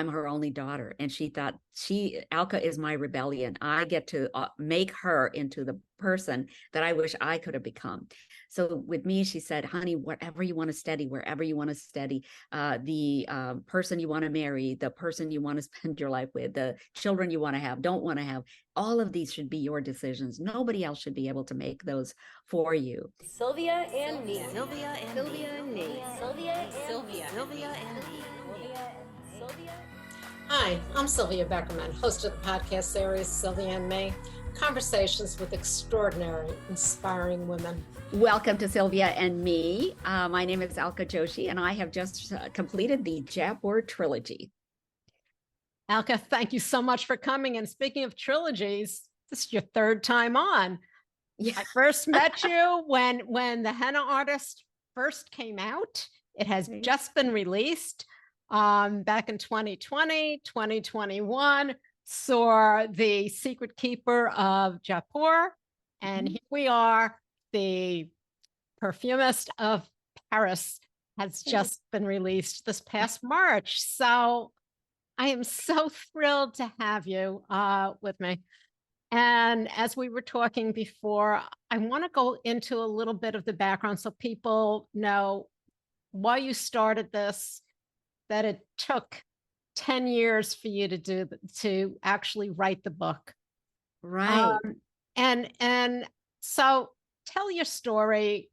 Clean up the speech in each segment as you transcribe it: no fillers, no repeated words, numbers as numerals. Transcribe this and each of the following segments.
I'm her only daughter. And she thought, Alka is my rebellion. I get to make her into the person that I wish I could have become. So with me, she said, honey, whatever you want to study, wherever you want to study, the person you want to marry, the person you want to spend your life with, the children you want to have, don't want to have, all of these should be your decisions. Nobody else should be able to make those for you. Sylvia and me. Sylvia and Sylvia and me. Sylvia. Sylvia and me. Sylvia. Hi, I'm Sylvia Beckerman, host of the podcast series Sylvia and Me, conversations with extraordinary, inspiring women. Welcome to Sylvia and Me. My name is Alka Joshi, and I have just completed the Jaipur Trilogy. Alka, thank you so much for coming. And speaking of trilogies, this is your third time on. Yeah. I first met you when the Henna Artist first came out. It has just been released back in 2020, 2021, saw The Secret Keeper of Jaipur. And here we are, the Perfumist of Paris has just been released this past March. So I am so thrilled to have you with me. And as we were talking before, I want to go into a little bit of the background so people know why you started this, that it took 10 years for you to actually write the book. Right. And so tell your story,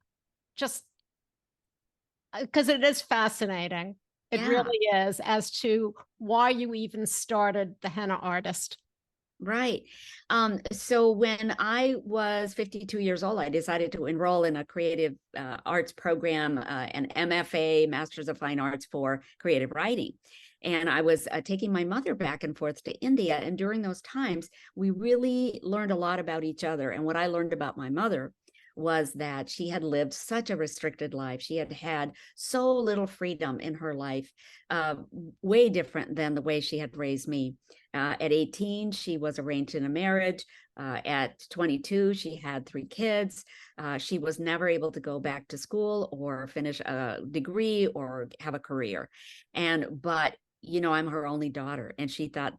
just because it is fascinating. It really is, as to why you even started the Henna Artist. Right. So when I was 52 years old, I decided to enroll in a creative arts program, an MFA, Masters of Fine Arts for creative writing. And I was taking my mother back and forth to India. And during those times, we really learned a lot about each other. And what I learned about my mother was that she had lived such a restricted life. She had had so little freedom in her life, way different than the way she had raised me. At 18, she was arranged in a marriage. At 22, she had 3 kids. She was never able to go back to school or finish a degree or have a career. But you know, I'm her only daughter. And she thought,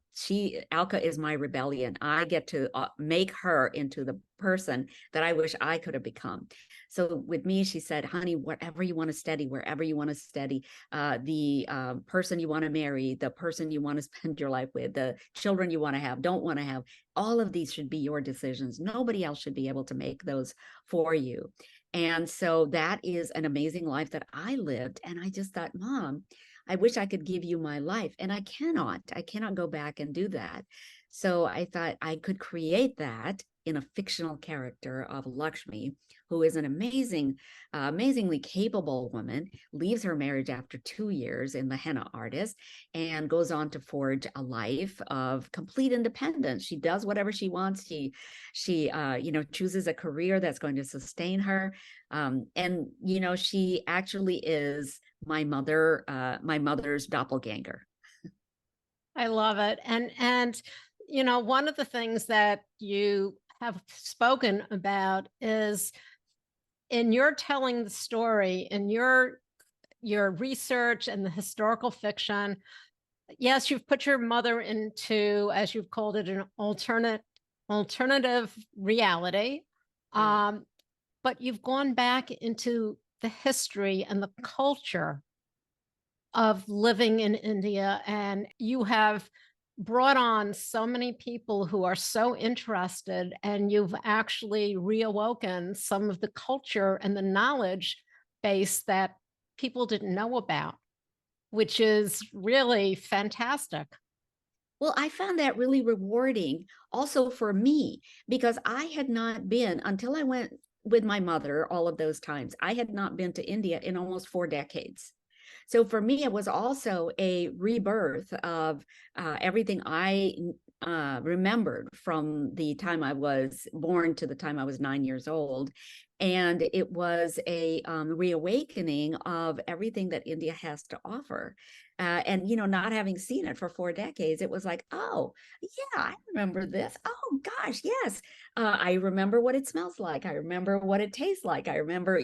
Alka is my rebellion. I get to make her into the person that I wish I could have become. So with me, she said, honey, whatever you want to study, wherever you want to study, the person you want to marry, the person you want to spend your life with, the children you want to have, don't want to have, all of these should be your decisions. Nobody else should be able to make those for you. And so that is an amazing life that I lived. And I just thought, Mom, I wish I could give you my life, and I cannot go back and do that. So I thought I could create that in a fictional character of Lakshmi, who is an amazingly capable woman, leaves her marriage after 2 years in the Henna Artist and goes on to forge a life of complete independence. She does whatever she wants. She chooses a career that's going to sustain her. And, she actually is my mother's doppelganger. I love it. And one of the things that you have spoken about is, in your telling the story, in your research and the historical fiction, yes, you've put your mother into, as you've called it, an alternative reality. But you've gone back into the history and the culture of living in India, and you have brought on so many people who are so interested, and you've actually reawoken some of the culture and the knowledge base that people didn't know about, which is really fantastic. Well, I found that really rewarding also for me, because I had not been, until I went with my mother all of those times, I had not been to India in almost 4 decades. So for me, it was also a rebirth of everything I remembered from the time I was born to the time I was 9 years old. And it was a reawakening of everything that India has to offer. And, not having seen it for 4 decades, it was like, oh, yeah, I remember this. Oh, gosh, yes. I remember what it smells like. I remember what it tastes like. I remember,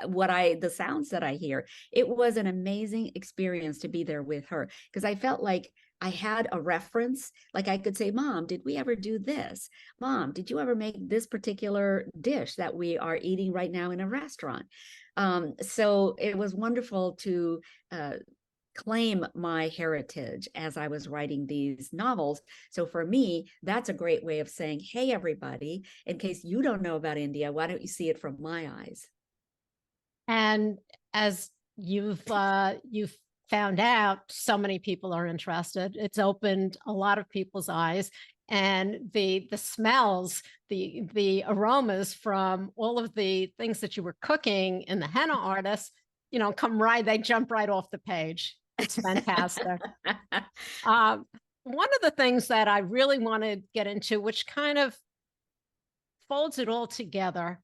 the sounds that I hear. It was an amazing experience to be there with her, because I felt like I had a reference. Like I could say, Mom, did we ever do this? Mom, did you ever make this particular dish that we are eating right now in a restaurant? So it was wonderful to claim my heritage as I was writing these novels. So for me, that's a great way of saying, hey, everybody, in case you don't know about India, why don't you see it from my eyes? And as you've found out, so many people are interested. It's opened a lot of people's eyes, and the smells, the aromas from all of the things that you were cooking in the Henna Artist, they jump right off the page. It's fantastic. One of the things that I really want to get into, which kind of folds it all together,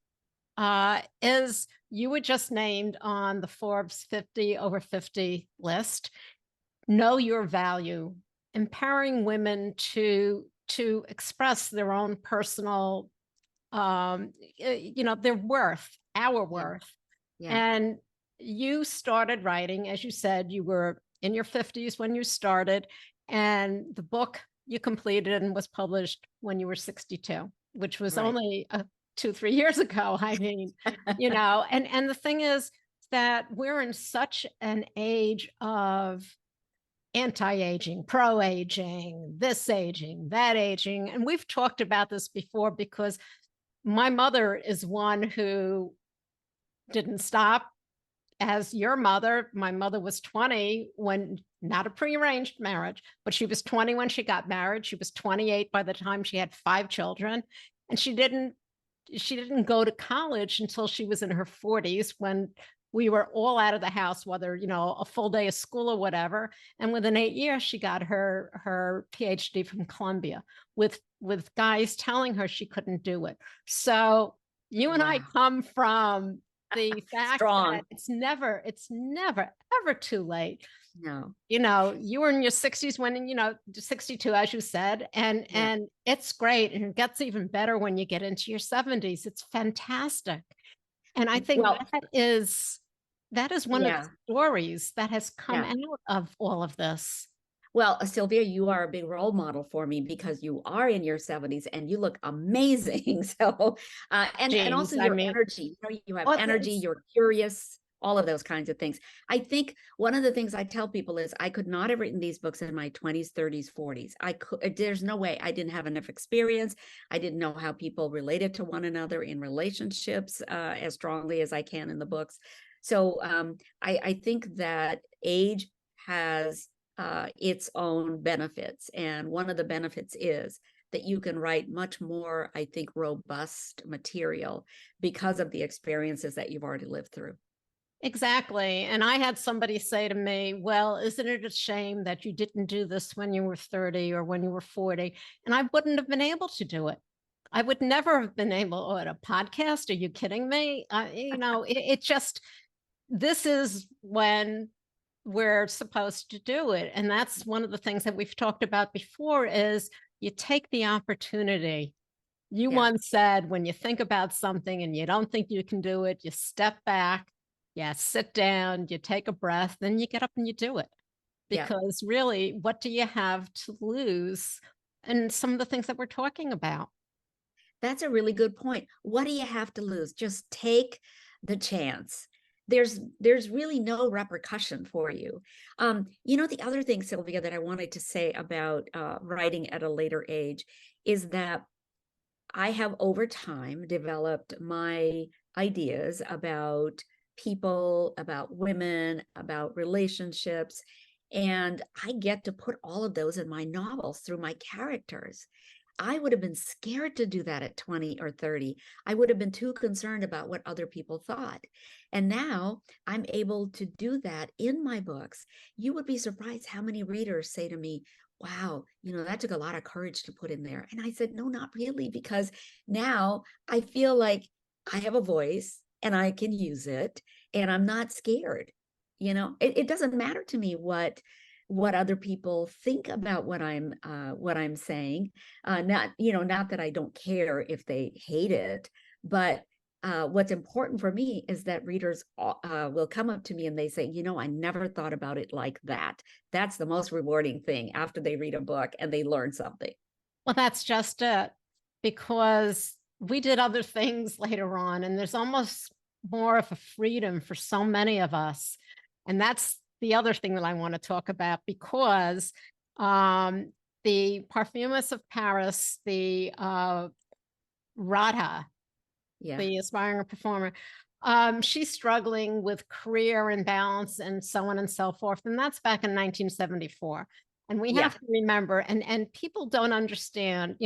is you were just named on the Forbes 50 over 50 list. Know your value, empowering women to express their own personal, their worth, our worth. Yeah. And you started writing, as you said, you were in your 50s when you started, and the book you completed and was published when you were 62, which was Right. only 2-3 years ago. I mean, and the thing is that we're in such an age of anti-aging, pro-aging, this aging, that aging. And we've talked about this before, because my mother is one who didn't stop. As your mother, my mother was 20 when, not a prearranged marriage, but she was 20 when she got married. She was 28 by the time she had 5 children. And she didn't go to college until she was in her 40s, when we were all out of the house, whether, a full day of school or whatever. And within 8 years, she got her PhD from Columbia, with guys telling her she couldn't do it. So you and I come from the fact that it's never ever too late. No. You were in your 60s when, 62, as you said, and it's great. And it gets even better when you get into your 70s. It's fantastic. And I think that is one of the stories that has come out of all of this. Well, Sylvia, you are a big role model for me, because you are in your 70s and you look amazing. So, and also your energy, you have energy, you're curious, all of those kinds of things. I think one of the things I tell people is I could not have written these books in my 20s, 30s, 40s. There's no way. I didn't have enough experience. I didn't know how people related to one another in relationships as strongly as I can in the books. So I think that age has its own benefits. And one of the benefits is that you can write much more, I think, robust material because of the experiences that you've already lived through. Exactly. And I had somebody say to me, well, isn't it a shame that you didn't do this when you were 30 or when you were 40? And I wouldn't have been able to do it. I would never have been able at a podcast. Are you kidding me? It just, this is when we're supposed to do it. And that's one of the things that we've talked about before, is you take the opportunity. You once said, when you think about something and you don't think you can do it, you step back, you sit down, you take a breath, then you get up and you do it. Because really, what do you have to lose? And some of the things that we're talking about. That's a really good point. What do you have to lose? Just take the chance. There's really no repercussion for you. The other thing, Sylvia, that I wanted to say about writing at a later age is that I have over time developed my ideas about people, about women, about relationships, and I get to put all of those in my novels through my characters. I would have been scared to do that at 20 or 30. I would have been too concerned about what other people thought. And now I'm able to do that in my books. You would be surprised how many readers say to me, wow, that took a lot of courage to put in there. And I said, no, not really, because now I feel like I have a voice and I can use it and I'm not scared. It doesn't matter to me what other people think about what I'm saying. Not that I don't care if they hate it, but what's important for me is that readers will come up to me and they say, I never thought about it like that. That's the most rewarding thing after they read a book and they learn something. Well, that's just it, because we did other things later on, and there's almost more of a freedom for so many of us. And that's the other thing that I want to talk about, because the Perfumist of Paris, the Radha, Yeah. the aspiring performer, she's struggling with career imbalance and so on and so forth. And that's back in 1974. And we have to remember, and people don't understand,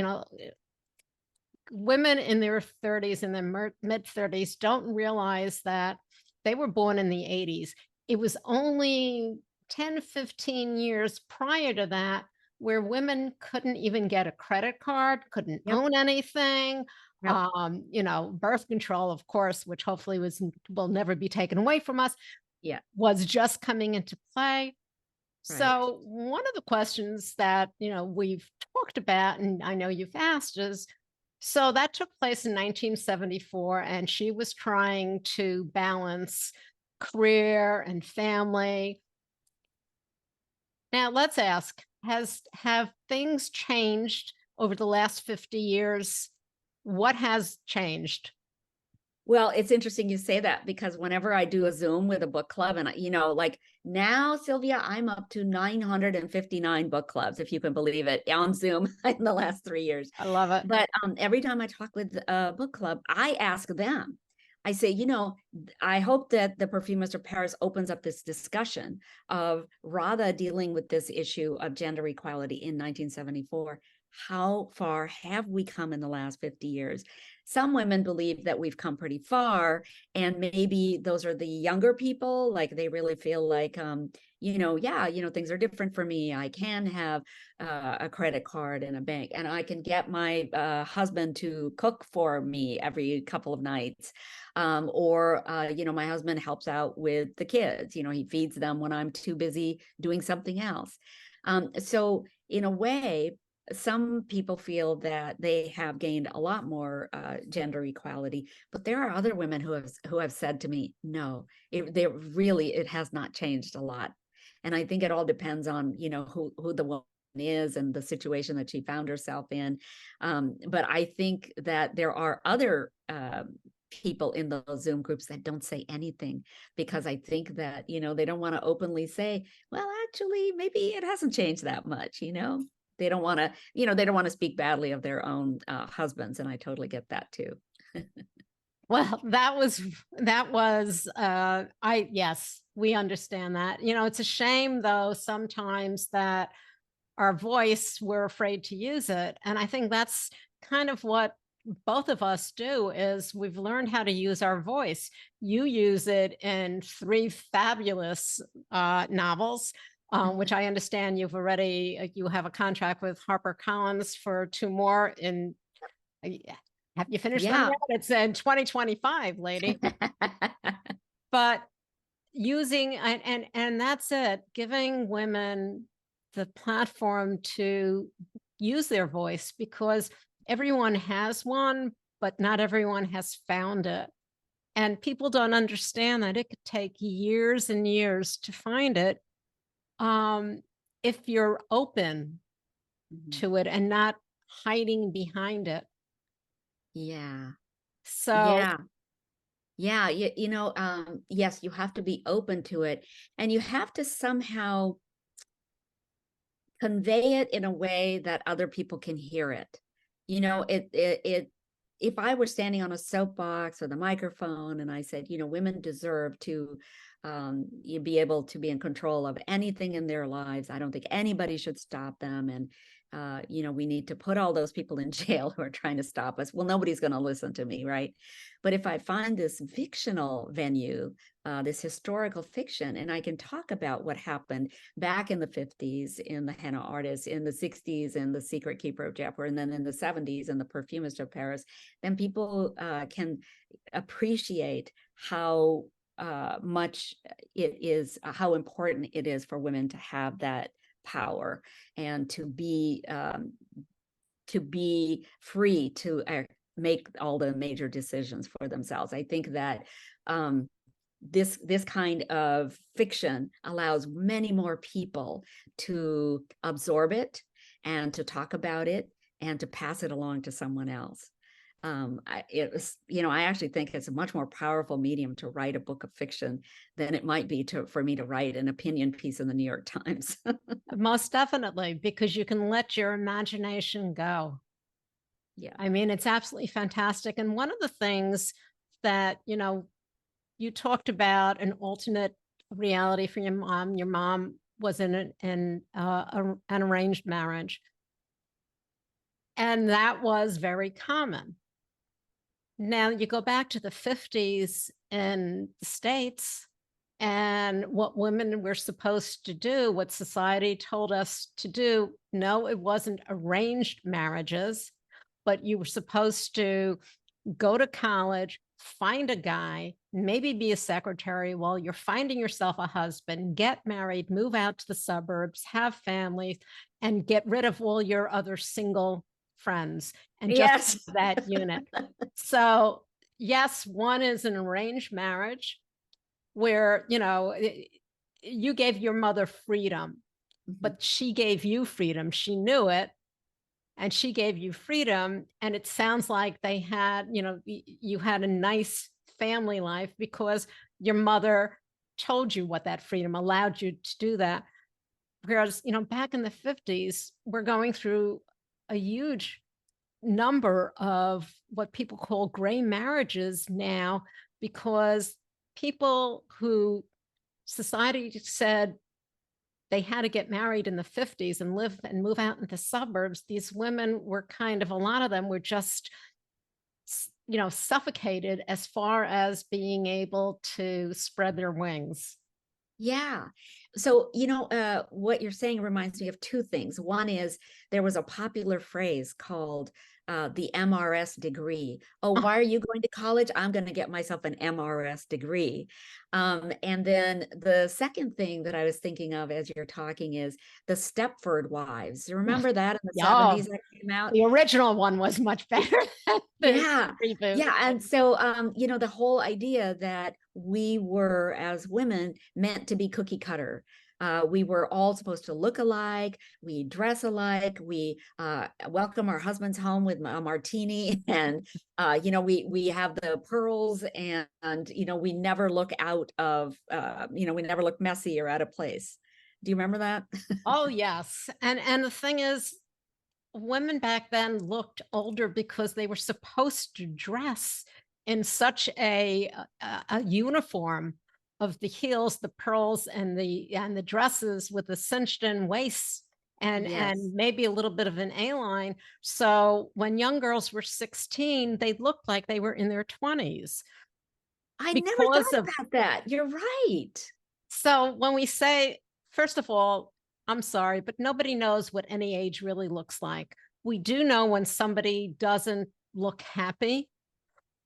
women in their 30s and their mid 30s don't realize that they were born in the 80s. It was only 10, 15 years prior to that where women couldn't even get a credit card, couldn't own anything. Birth control, of course, which hopefully will never be taken away from us, was just coming into play. Right. So one of the questions that, we've talked about, and I know you've asked, is, so that took place in 1974, and she was trying to balance career and family. Now let's ask, have things changed over the last 50 years? What has changed? Well, it's interesting you say that, because whenever I do a Zoom with a book club, and like now, Sylvia, I'm up to 959 book clubs, if you can believe it, on Zoom in the last 3 years. I love it. But every time I talk with a book club, I ask them, I say, I hope that the Perfumist of Paris opens up this discussion of Radha dealing with this issue of gender equality in 1974. How far have we come in the last 50 years? Some women believe that we've come pretty far, and maybe those are the younger people, like they really feel like, things are different for me. I can have a credit card and a bank, and I can get my husband to cook for me every couple of nights. Or my husband helps out with the kids. He feeds them when I'm too busy doing something else. So in a way, some people feel that they have gained a lot more gender equality, but there are other women who have said to me, no, it has not changed a lot. And I think it all depends on, who the woman is and the situation that she found herself in. But I think that there are other people in those Zoom groups that don't say anything, because I think that, they don't want to openly say, well, actually, maybe it hasn't changed that much, They don't want to, they don't want to speak badly of their own husbands. And I totally get that too. Well, yes, we understand that. It's a shame though, sometimes that our voice, we're afraid to use it. And I think that's kind of what both of us do, is we've learned how to use our voice. You use it in 3 fabulous novels. Which I understand you have a contract with HarperCollins for 2 more. Have you finished them yet? It's in 2025, lady. But using, and that's it, giving women the platform to use their voice, because everyone has one, but not everyone has found it. And people don't understand that it could take years and years to find it. If you're open to it and not hiding behind it. Yeah. So yes, you have to be open to it, and you have to somehow convey it in a way that other people can hear it. If I were standing on a soapbox with a microphone and I said, women deserve to be able to be in control of anything in their lives. I don't think anybody should stop them. And, we need to put all those people in jail who are trying to stop us. Well, nobody's going to listen to me, right? But if I find this fictional venue, this historical fiction, and I can talk about what happened back in the 50s in the Henna Artist, in the 60s in the Secret Keeper of Jaipur, and then in the 70s in the Perfumist of Paris, then people can appreciate how much it is, how important it is for women to have that power and to be free to make all the major decisions for themselves. I think that this kind of fiction allows many more people to absorb it and to talk about it and to pass it along to someone else. It was, I actually think it's a much more powerful medium to write a book of fiction than it might be for me to write an opinion piece in the New York Times. Most definitely, because you can let your imagination go. Yeah. I mean, it's absolutely fantastic. And one of the things that, you talked about an alternate reality for your mom. Your mom was in an arranged marriage. And that was very common. Now you go back to the 50s in the States and what women were supposed to do, what society told us to do. No, it wasn't arranged marriages, but you were supposed to go to college, find a guy, maybe be a secretary while you're finding yourself a husband, get married, move out to the suburbs, have families, and get rid of all your other single friends and just that unit. So yes, one is an arranged marriage where, you gave your mother freedom, but she gave you freedom. She knew it. And she gave you freedom. And it sounds like they had, you had a nice family life because your mother told you what that freedom allowed you to do that. Whereas, back in the 50s, we're going through a huge number of what people call gray marriages now, because people who society said they had to get married in the 50s and live and move out into the suburbs, these women were kind of, a lot of them were just, suffocated as far as being able to spread their wings. Yeah. So, what you're saying reminds me of two things. One is there was a popular phrase called the MRS degree. Oh, why are you going to college? I'm going to get myself an MRS degree. And then the second thing that I was thinking of as you're talking is the Stepford Wives. You remember that in the 70s that came out? The original one was much better. Yeah. And so, the whole idea that we were, as women, meant to be cookie cutter. We were all supposed to look alike. We dress alike. We welcome our husbands home with a martini, and we have the pearls, and we never look out of we never look messy or out of place. Do you remember that? Oh yes, and the thing is, women back then looked older because they were supposed to dress in such a uniform of the heels, the pearls, and the dresses with the cinched in waists and maybe a little bit of an A-line. So when young girls were 16, they looked like they were in their 20s. I never thought about that. You're right. So when we say, first of all, I'm sorry, but nobody knows what any age really looks like. We do know when somebody doesn't look happy,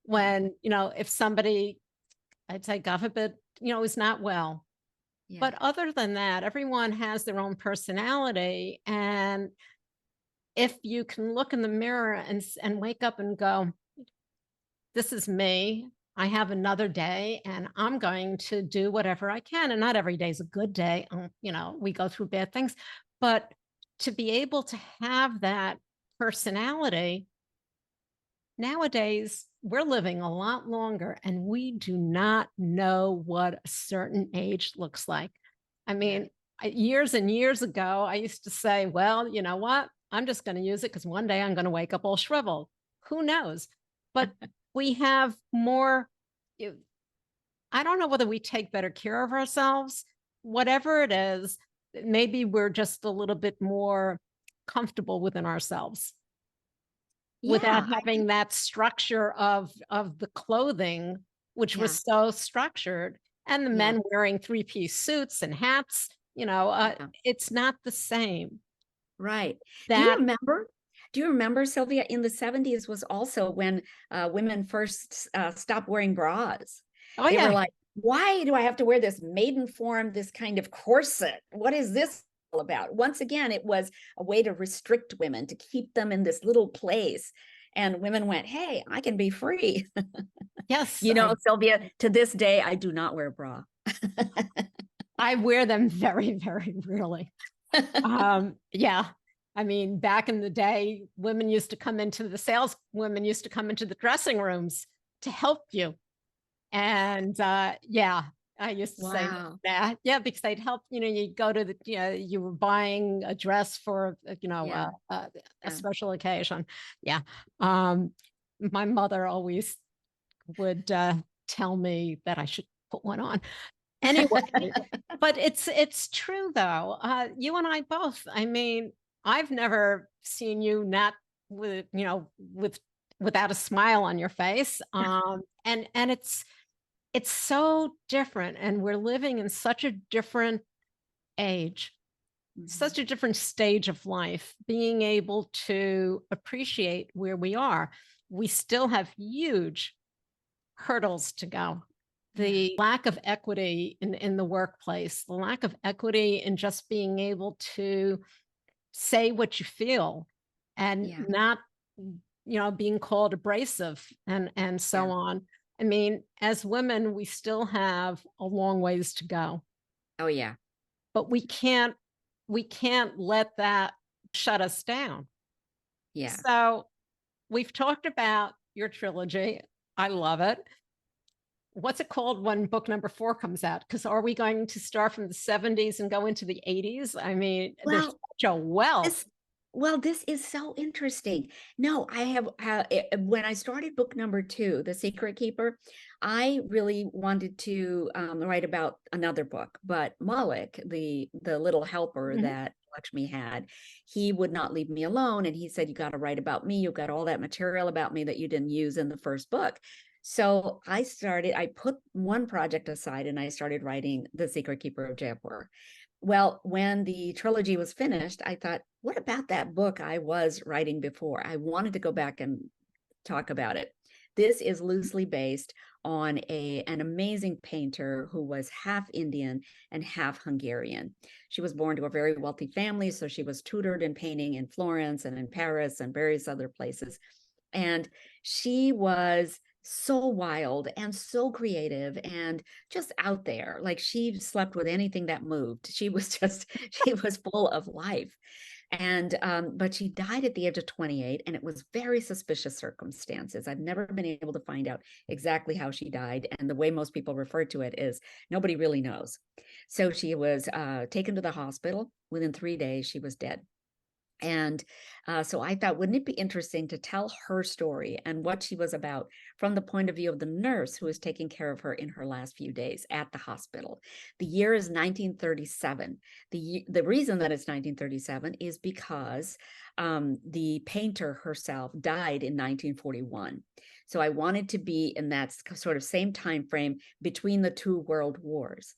when, if somebody, I'd say, God forbid, is not well. Yeah. But other than that, everyone has their own personality. And if you can look in the mirror and wake up and go, this is me, I have another day and I'm going to do whatever I can. And not every day is a good day. We go through bad things, but to be able to have that personality, nowadays we're living a lot longer and we do not know what a certain age looks like. I mean, years and years ago, I used to say, well, you know what? I'm just going to use it because one day I'm going to wake up all shriveled. Who knows? But we have more, I don't know whether we take better care of ourselves, whatever it is, maybe we're just a little bit more comfortable within ourselves without having that structure of the clothing, which was so structured, and the men wearing three-piece suits and hats, it's not the same. Right. Do you remember, Sylvia, in the 70s was also when women first stopped wearing bras. Oh, they were like, why do I have to wear this maiden form, this kind of corset? What is this all about? Once again, it was a way to restrict women, to keep them in this little place. and women went, hey, I can be free. Yes, You know, Sylvia, to this day, I do not wear a bra. I wear them very, very rarely. Yeah. I mean, back in the day, women used to come into the sales, women used to come into the dressing rooms to help you. And yeah, I used to say Wow. that. Yeah, because they'd help, you go to the, you were buying a dress for, Yeah. a Yeah. special occasion. Yeah. My mother always would tell me that I should put one on. Anyway, but it's true though. You and I both. I mean, I've never seen you not with, without a smile on your face. And it's so different, and we're living in such a different age, Mhm. such a different stage of life, being able to appreciate where we are. We still have huge hurdles to go. Yeah. The lack of equity in the workplace, the lack of equity in just being able to say what you feel and Yeah. not, being called abrasive and Yeah. so on. I mean, as women, we still have a long ways to go, Oh, yeah. but we can't let that shut us down. Yeah. So we've talked about your trilogy. I love it. What's it called when book number 4 comes out? Because are we going to start from the 70s and go into the 80s? I mean, there's Well, such a wealth. this this is so interesting. No, I have when I started book number 2, The Secret Keeper, I really wanted to write about another book, but Malik, the little helper Mhm. that Lakshmi had, he would not leave me alone, and he said, "You got to write about me. You've got all that material about me that you didn't use in the first book." So I put one project aside and I started writing The Secret Keeper of Jaipur. Well, when the trilogy was finished, I thought, what about that book I was writing before? I wanted to go back and talk about it. This is loosely based on an amazing painter who was half Indian and half Hungarian. She was born to a very wealthy family, so she was tutored in painting in Florence and in Paris and various other places. And she was so wild and so creative and just out there. Like she slept with anything that moved. She was just, she was full of life. And but she died at the age of 28, and it was very suspicious circumstances. I've never been able to find out exactly how she died, and the way most people refer to it is nobody really knows. So she was taken to the hospital. Within 3 days she was dead. And so I thought, wouldn't it be interesting to tell her story and what she was about from the point of view of the nurse who was taking care of her in her last few days at the hospital? The year is 1937. The reason that it's 1937 is because the painter herself died in 1941. So I wanted to be in that sort of same time frame between the two world wars.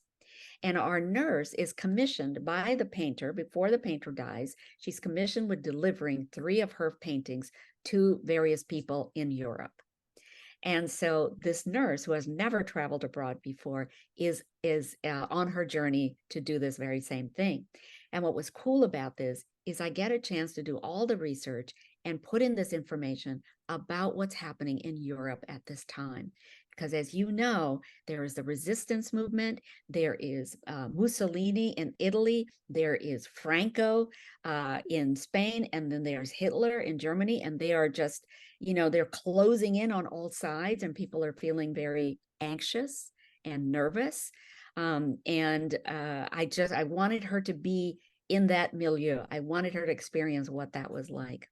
And our nurse is commissioned by the painter before the painter dies. She's commissioned with delivering 3 of her paintings to various people in Europe. And so this nurse, who has never traveled abroad before, is on her journey to do this very same thing. And what was cool about this is I get a chance to do all the research and put in this information about what's happening in Europe at this time. Because as you know, there is the resistance movement, there is Mussolini in Italy, there is Franco in Spain, and then there's Hitler in Germany, and they are just, they're closing in on all sides, and people are feeling very anxious and nervous. I wanted her to be in that milieu. I wanted her to experience what that was like.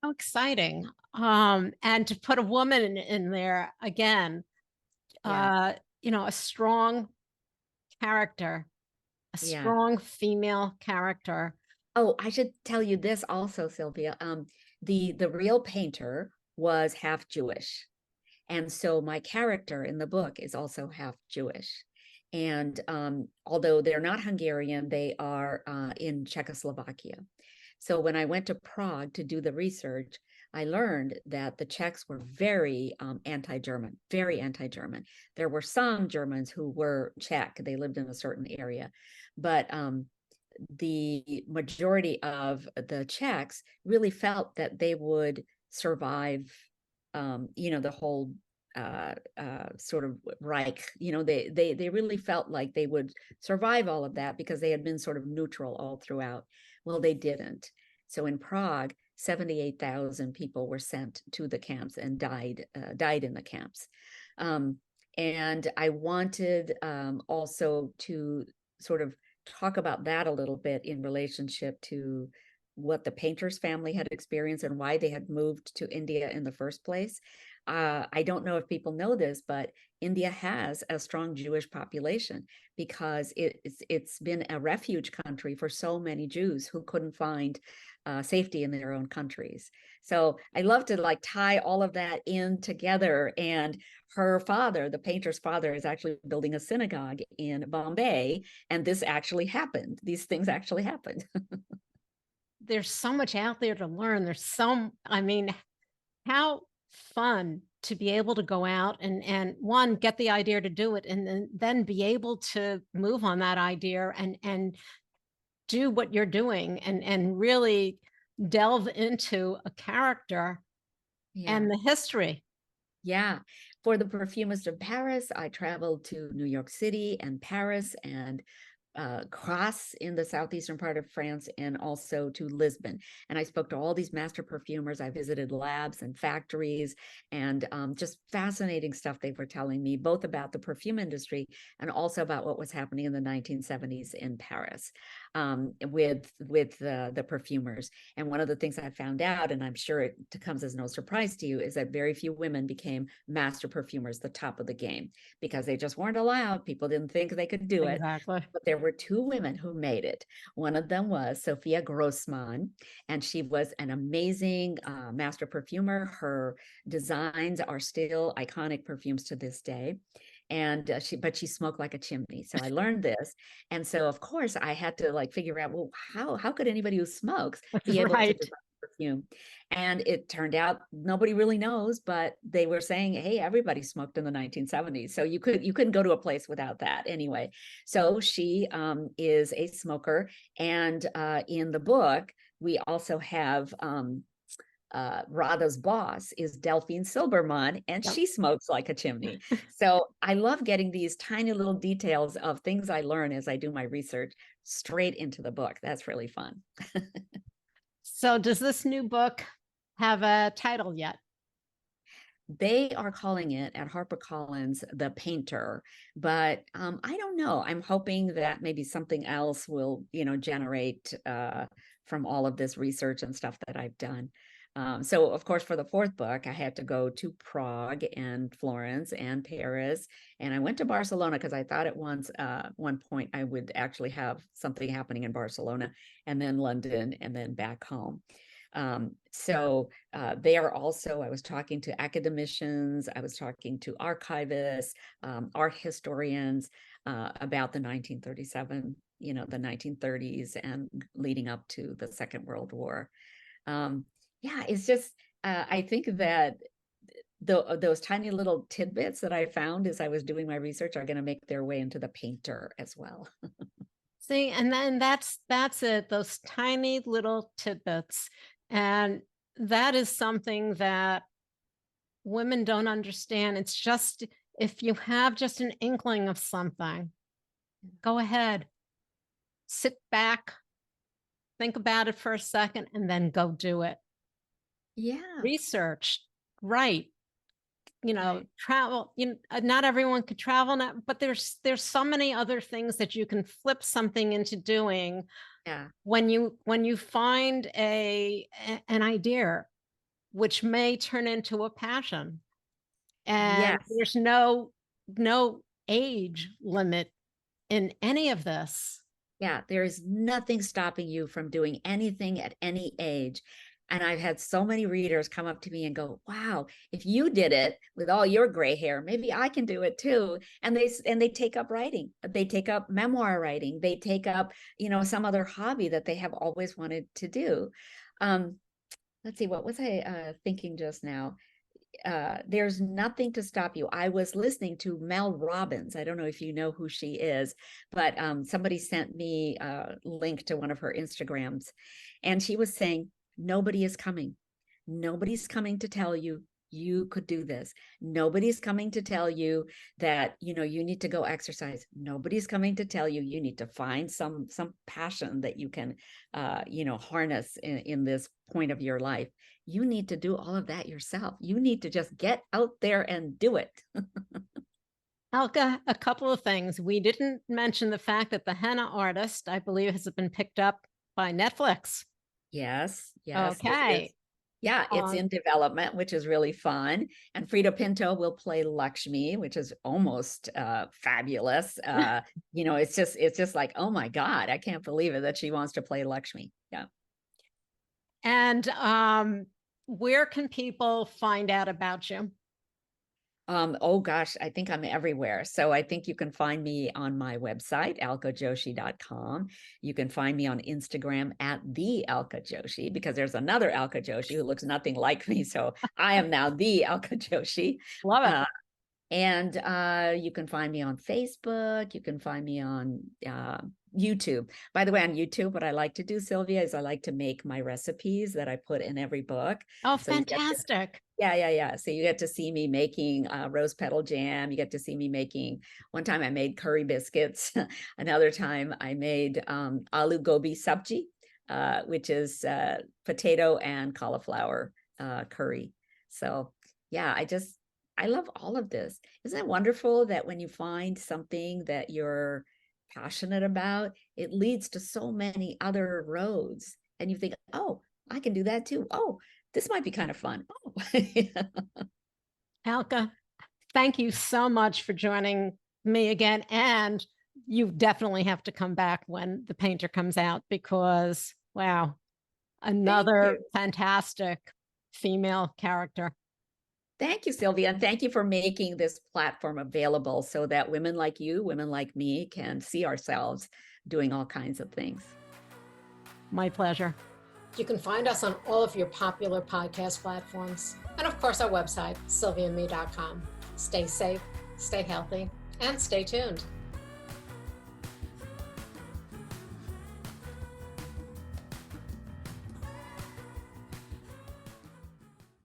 How exciting. And to put a woman in there again, Yeah. a strong character, a Yeah. strong female character. Oh, I should tell you this also, Sylvia. The real painter was half Jewish. And so my character in the book is also half Jewish. And although they're not Hungarian, they are in Czechoslovakia. So when I went to Prague to do the research, I learned that the Czechs were very anti-German, very anti-German. There were some Germans who were Czech. They lived in a certain area. But the majority of the Czechs really felt that they would survive, the whole sort of Reich. They really felt like they would survive all of that because they had been sort of neutral all throughout. Well, they didn't. So in Prague, 78,000 people were sent to the camps and died in the camps. And I wanted also to sort of talk about that a little bit in relationship to what the painter's family had experienced and why they had moved to India in the first place. I don't know if people know this, but India has a strong Jewish population because it's been a refuge country for so many Jews who couldn't find safety in their own countries. So I love to like tie all of that in together. And her father, the painter's father, is actually building a synagogue in Bombay, and this actually happened. These things actually happened. There's so much out there to learn. I mean, how fun to be able to go out and one, get the idea to do it, and then be able to move on that idea and do what you're doing and really delve into a character and the history. Yeah. For the Perfumist of Paris, I traveled to New York City and Paris and Grasse in the southeastern part of France, and also to Lisbon. And I spoke to all these master perfumers. I visited labs and factories, and just fascinating stuff they were telling me, both about the perfume industry and also about what was happening in the 1970s in Paris with the perfumers. And one of the things I found out, and I'm sure it comes as no surprise to you, is that very few women became master perfumers, the top of the game, because they just weren't allowed. People didn't think they could do it. Exactly. But there were two women who made it. One of them was Sophia Grossman, and she was an amazing master perfumer. Her designs are still iconic perfumes to this day. And she smoked like a chimney. So I learned this. And so of course I had to like figure out, well, how could anybody who smokes be able to design perfume? And it turned out nobody really knows, but they were saying, hey, everybody smoked in the 1970s. So you couldn't go to a place without that anyway. So she is a smoker. And in the book, we also have Radha's boss is Delphine Silberman, and she smokes like a chimney. So I love getting these tiny little details of things I learn as I do my research straight into the book. That's really fun. So does this new book have a title yet? They are calling it at HarperCollins The Painter, but I don't know. I'm hoping that maybe something else will, generate from all of this research and stuff that I've done. So of course, for the fourth book, I had to go to Prague and Florence and Paris, and I went to Barcelona because I thought at one point I would actually have something happening in Barcelona, and then London, and then back home. So they are also, I was talking to academicians, I was talking to archivists, art historians about the 1937, the 1930s and leading up to the Second World War. Yeah, it's just, I think that those tiny little tidbits that I found as I was doing my research are going to make their way into the painter as well. See, and then that's it, those tiny little tidbits. And that is something that women don't understand. It's just, if you have just an inkling of something, go ahead, sit back, think about it for a second, and then go do it. Yeah. Research, write, travel. Not everyone could travel, but there's so many other things that you can flip something into doing. Yeah. When you find an idea, which may turn into a passion, and there's no age limit in any of this. Yeah, there is nothing stopping you from doing anything at any age. And I've had so many readers come up to me and go, wow, if you did it with all your gray hair, maybe I can do it too. And they take up writing. They take up memoir writing. They take up, some other hobby that they have always wanted to do. Let's see, what was I thinking just now? There's nothing to stop you. I was listening to Mel Robbins. I don't know if you know who she is, but somebody sent me a link to one of her Instagrams, and she was saying, nobody is coming. Nobody's coming to tell you you could do this. Nobody's coming to tell you that, you need to go exercise. Nobody's coming to tell you you need to find some passion that you can, harness in this point of your life. You need to do all of that yourself. You need to just get out there and do it. Alka, a couple of things. We didn't mention the fact that the Henna Artist, I believe, has been picked up by Netflix. Yes. Okay. Yeah, it's in development, which is really fun. And Frida Pinto will play Lakshmi, which is almost fabulous. It's just like, oh my God, I can't believe it that she wants to play Lakshmi. Yeah. And where can people find out about you? Oh gosh, I think I'm everywhere. So I think you can find me on my website, alkajoshi.com. You can find me on Instagram at the Alka Joshi, because there's another Alka Joshi who looks nothing like me. So I am now the Alka Joshi. Love it. And you can find me on Facebook. You can find me on YouTube. By the way, on YouTube, what I like to do, Sylvia, is I like to make my recipes that I put in every book. Oh, So fantastic. Yeah. So you get to see me making rose petal jam. You get to see me making, one time I made curry biscuits. Another time I made aloo gobi sabji, which is potato and cauliflower curry. So yeah, I love all of this. Isn't it wonderful that when you find something that you're passionate about, it leads to so many other roads, and you think, oh, I can do that too. Oh, this might be kind of fun. Oh. Alka, thank you so much for joining me again. And you definitely have to come back when The Painter comes out, because, wow, another fantastic female character. Thank you, Sylvia. And thank you for making this platform available so that women like you, women like me, can see ourselves doing all kinds of things. My pleasure. You can find us on all of your popular podcast platforms. And of course, our website, sylviame.com. Stay safe, stay healthy, and stay tuned.